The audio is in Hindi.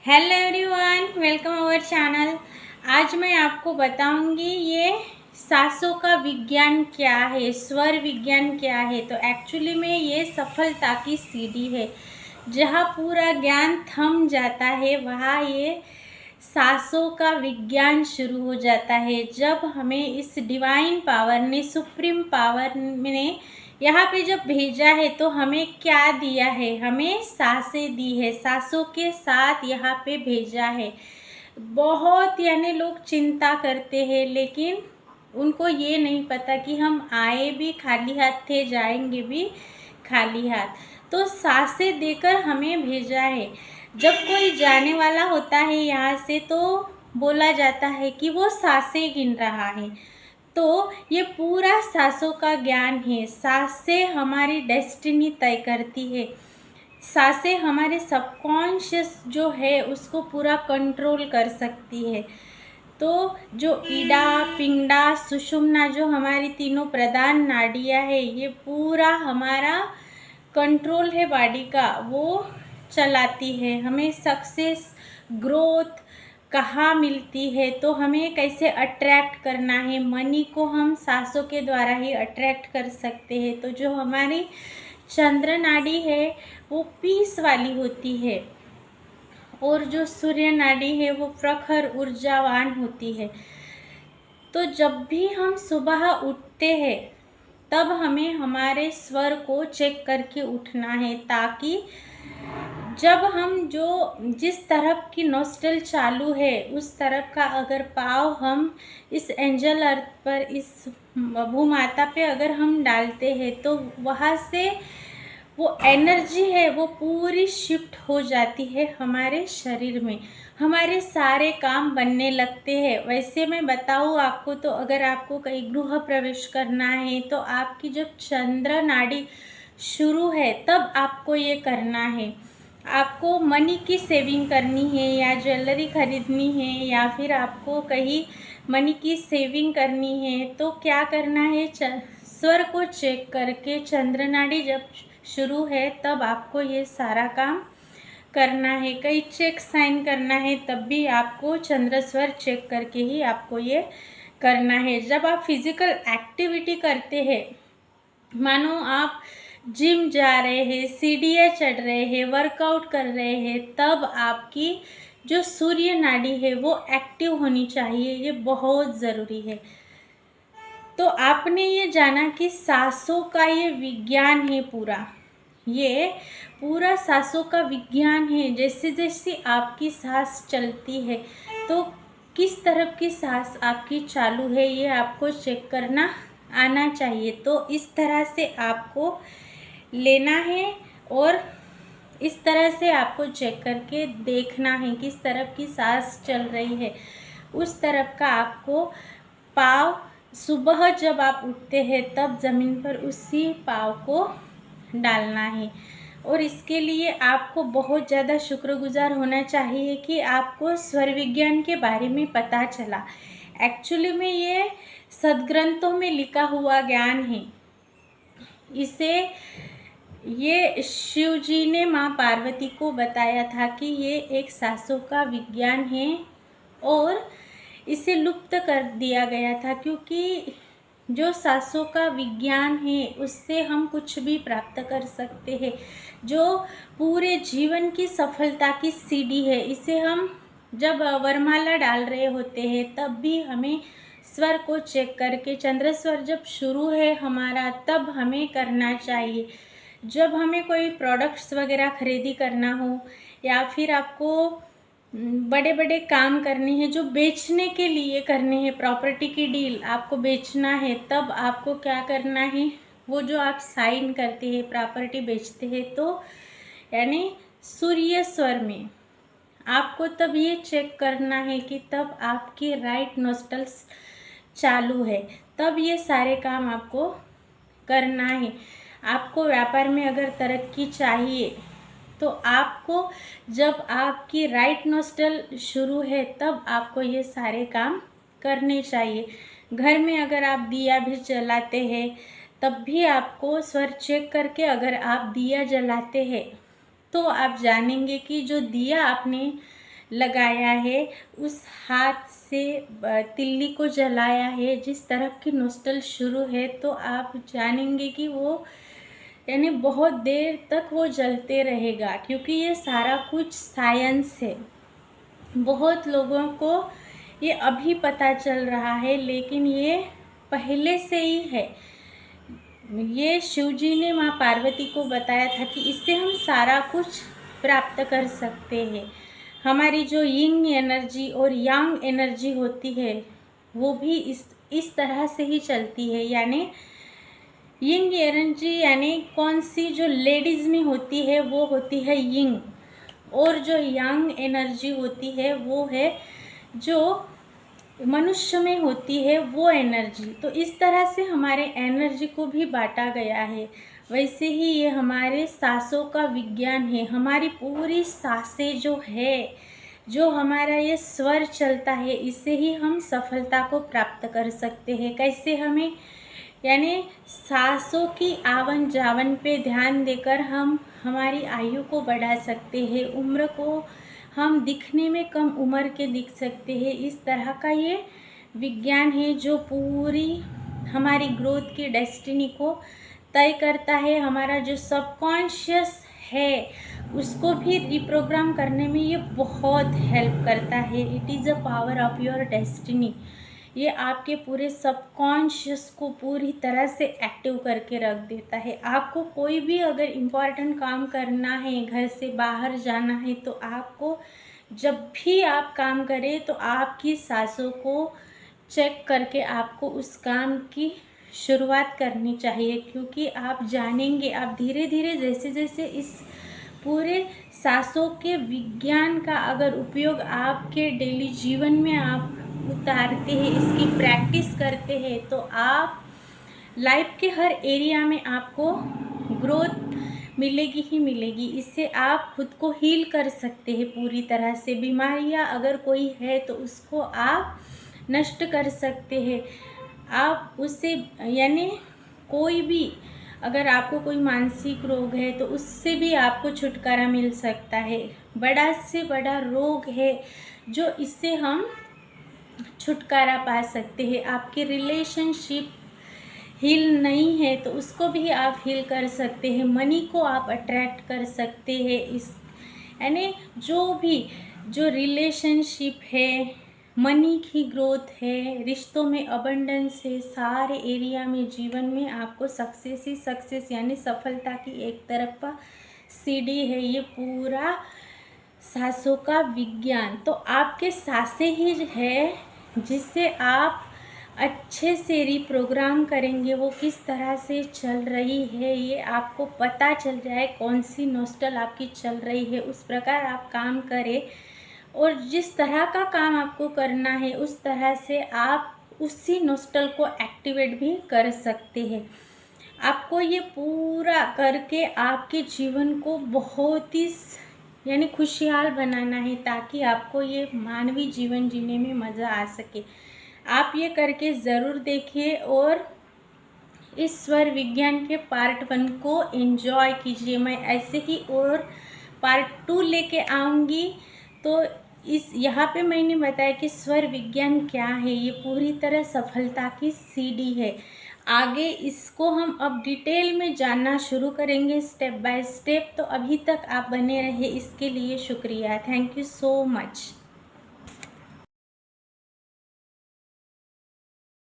Hello everyone, welcome our channel. आज मैं आपको बताऊंगी ये सांसों का विज्ञान क्या है, स्वर विज्ञान क्या है। तो एक्चुअली में ये सफलता की सीढ़ी है। जहाँ पूरा ज्ञान थम जाता है वहाँ ये सांसों का विज्ञान शुरू हो जाता है। जब हमें इस डिवाइन पावर ने, सुप्रीम पावर ने यहाँ पे जब भेजा है तो हमें क्या दिया है, हमें सांसें दी है, सांसों के साथ यहाँ पे भेजा है। बहुत यानी लोग चिंता करते हैं, लेकिन उनको ये नहीं पता कि हम आए भी खाली हाथ थे, जाएंगे भी खाली हाथ। तो सांसें देकर हमें भेजा है। जब कोई जाने वाला होता है यहाँ से तो बोला जाता है कि वो सांसें गिन रहा है। तो ये पूरा सांसों का ज्ञान है। सांसें हमारी डेस्टिनी तय करती है। सांसें हमारे सबकॉन्शियस जो है उसको पूरा कंट्रोल कर सकती है। तो जो ईडा, पिंगला, सुषुम्ना जो हमारी तीनों प्रधान नाड़ियाँ है, ये पूरा हमारा कंट्रोल है बॉडी का, वो चलाती है। हमें सक्सेस, ग्रोथ कहाँ मिलती है, तो हमें कैसे अट्रैक्ट करना है, मनी को हम सांसों के द्वारा ही अट्रैक्ट कर सकते हैं। तो जो हमारी चंद्र नाड़ी है वो पीस वाली होती है, और जो सूर्य नाड़ी है वो प्रखर ऊर्जावान होती है। तो जब भी हम सुबह उठते हैं तब हमें हमारे स्वर को चेक करके उठना है, ताकि जब हम जिस तरफ की नोस्ट्रल चालू है उस तरफ का अगर पाँव हम इस एंजल अर्थ पर, इस भूमाता पे अगर हम डालते हैं तो वहाँ से वो एनर्जी है वो पूरी शिफ्ट हो जाती है हमारे शरीर में। हमारे सारे काम बनने लगते हैं। वैसे मैं बताऊँ आपको, तो अगर आपको कहीं गृह प्रवेश करना है तो आपकी जब चंद्र नाड़ी शुरू है तब आपको ये करना है। आपको मनी की सेविंग करनी है या ज्वेलरी खरीदनी है या फिर आपको कहीं मनी की सेविंग करनी है तो क्या करना है, स्वर को चेक करके चंद्र नाड़ी जब शुरू है तब आपको ये सारा काम करना है। कई चेक साइन करना है तब भी आपको चंद्र स्वर चेक करके ही आपको ये करना है। जब आप फिजिकल एक्टिविटी करते हैं, मानो आप जिम जा रहे हैं, सीढ़ियाँ चढ़ रहे हैं, वर्कआउट कर रहे हैं, तब आपकी जो सूर्य नाड़ी है वो एक्टिव होनी चाहिए। ये बहुत ज़रूरी है। तो आपने ये जाना कि सांसों का ये विज्ञान है पूरा, ये पूरा सांसों का विज्ञान है। जैसे जैसे आपकी सांस चलती है तो किस तरफ की सांस आपकी चालू है ये आपको चेक करना आना चाहिए। तो इस तरह से आपको लेना है और इस तरह से आपको चेक करके देखना है किस तरफ की सांस चल रही है। उस तरफ का आपको पाँव, सुबह जब आप उठते हैं तब ज़मीन पर उसी पाँव को डालना है। और इसके लिए आपको बहुत ज़्यादा शुक्रगुजार होना चाहिए कि आपको स्वर विज्ञान के बारे में पता चला। एक्चुअली में ये सदग्रंथों में लिखा हुआ ज्ञान है। इसे ये शिव जी ने माँ पार्वती को बताया था कि ये एक सांसों का विज्ञान है और इसे लुप्त कर दिया गया था, क्योंकि जो सांसों का विज्ञान है उससे हम कुछ भी प्राप्त कर सकते हैं। जो पूरे जीवन की सफलता की सीढ़ी है, इसे हम जब वरमाला डाल रहे होते हैं तब भी हमें स्वर को चेक करके, चंद्र स्वर जब शुरू है हमारा तब हमें करना चाहिए। जब हमें कोई प्रोडक्ट्स वगैरह खरीदी करना हो या फिर आपको बड़े बड़े काम करने हैं जो बेचने के लिए करने हैं, प्रॉपर्टी की डील आपको बेचना है, तब आपको क्या करना है, वो जो आप साइन करते हैं, प्रॉपर्टी बेचते हैं, तो यानी सूर्य स्वर में आपको तब ये चेक करना है कि तब आपकी राइट नोस्ट्रल्स चालू है, तब ये सारे काम आपको करना है। आपको व्यापार में अगर तरक्की चाहिए तो आपको जब आपकी राइट नोस्ट्रल शुरू है तब आपको ये सारे काम करने चाहिए। घर में अगर आप दिया भी जलाते हैं तब भी आपको स्वर चेक करके, अगर आप दिया जलाते हैं तो आप जानेंगे कि जो दिया आपने लगाया है, उस हाथ से तिल्ली को जलाया है, जिस तरह की नोस्टल शुरू है, तो आप जानेंगे कि वो यानी बहुत देर तक वो जलते रहेगा, क्योंकि ये सारा कुछ साइंस है। बहुत लोगों को ये अभी पता चल रहा है, लेकिन ये पहले से ही है। ये शिवजी ने माँ पार्वती को बताया था कि इससे हम सारा कुछ प्राप्त कर सकते हैं। हमारी जो यिंग एनर्जी और यांग एनर्जी होती है, वो भी इस तरह से ही चलती है। यानी यिंग एनर्जी यानी कौन सी, जो लेडीज़ में होती है वो होती है यिंग, और जो यांग एनर्जी होती है वो है जो मनुष्य में होती है वो एनर्जी। तो इस तरह से हमारे एनर्जी को भी बांटा गया है। वैसे ही ये हमारे सांसों का विज्ञान है। हमारी पूरी सांसें जो है, जो हमारा ये स्वर चलता है, इससे ही हम सफलता को प्राप्त कर सकते हैं। कैसे? हमें यानी सांसों की आवन जावन पे ध्यान देकर हम हमारी आयु को बढ़ा सकते हैं, उम्र को हम दिखने में कम उम्र के दिख सकते हैं। इस तरह का ये विज्ञान है जो पूरी हमारी ग्रोथ की डेस्टिनी को तय करता है। हमारा जो सबकॉन्शियस है उसको भी रिप्रोग्राम करने में ये बहुत हेल्प करता है। It is a power of your destiny. ये आपके पूरे सबकॉन्शियस को पूरी तरह से एक्टिव करके रख देता है। आपको कोई भी अगर इम्पॉर्टेंट काम करना है, घर से बाहर जाना है, तो आपको जब भी आप काम करें तो आपकी सांसों को चेक करके आपको उस काम की शुरुआत करनी चाहिए, क्योंकि आप जानेंगे, आप धीरे धीरे जैसे जैसे इस पूरे सांसों के विज्ञान का अगर उपयोग आपके डेली जीवन में आप उतारते हैं, इसकी प्रैक्टिस करते हैं, तो आप लाइफ के हर एरिया में आपको ग्रोथ मिलेगी ही मिलेगी। इससे आप खुद को हील कर सकते हैं पूरी तरह से। बीमारियां अगर कोई है तो उसको आप नष्ट कर सकते हैं। आप उससे यानी कोई भी, अगर आपको कोई मानसिक रोग है तो उससे भी आपको छुटकारा मिल सकता है। बड़ा से बड़ा रोग है जो इससे हम छुटकारा पा सकते हैं। आपके रिलेशनशिप हील नहीं है तो उसको भी आप हील कर सकते हैं। मनी को आप अट्रैक्ट कर सकते हैं। इस यानी जो भी जो रिलेशनशिप है, मनी की ग्रोथ है, रिश्तों में अबंडेंस है, सारे एरिया में जीवन में आपको सक्सेस ही सक्सेस यानी सफलता की एक तरफा सीढ़ी है ये पूरा सांसों का विज्ञान। तो आपके सांसें ही है जिससे आप अच्छे से रिप्रोग्राम करेंगे, वो किस तरह से चल रही है ये आपको पता चल जाए, कौन सी नोस्टल आपकी चल रही है, उस प्रकार आप काम करें। और जिस तरह का काम आपको करना है उस तरह से आप उसी नोस्टल को एक्टिवेट भी कर सकते हैं। आपको ये पूरा करके आपके जीवन को बहुत ही यानी खुशहाल बनाना है, ताकि आपको ये मानवीय जीवन जीने में मज़ा आ सके। आप ये करके ज़रूर देखिए और इस स्वर विज्ञान के पार्ट 1 को एंजॉय कीजिए। मैं ऐसे ही और पार्ट 2 लेके आऊँगी। तो इस यहाँ पे मैंने बताया कि स्वर विज्ञान क्या है। ये पूरी तरह सफलता की सीढ़ी है। आगे इसको हम अब डिटेल में जानना शुरू करेंगे स्टेप बाय स्टेप। तो अभी तक आप बने रहे, इसके लिए शुक्रिया। Thank you so much.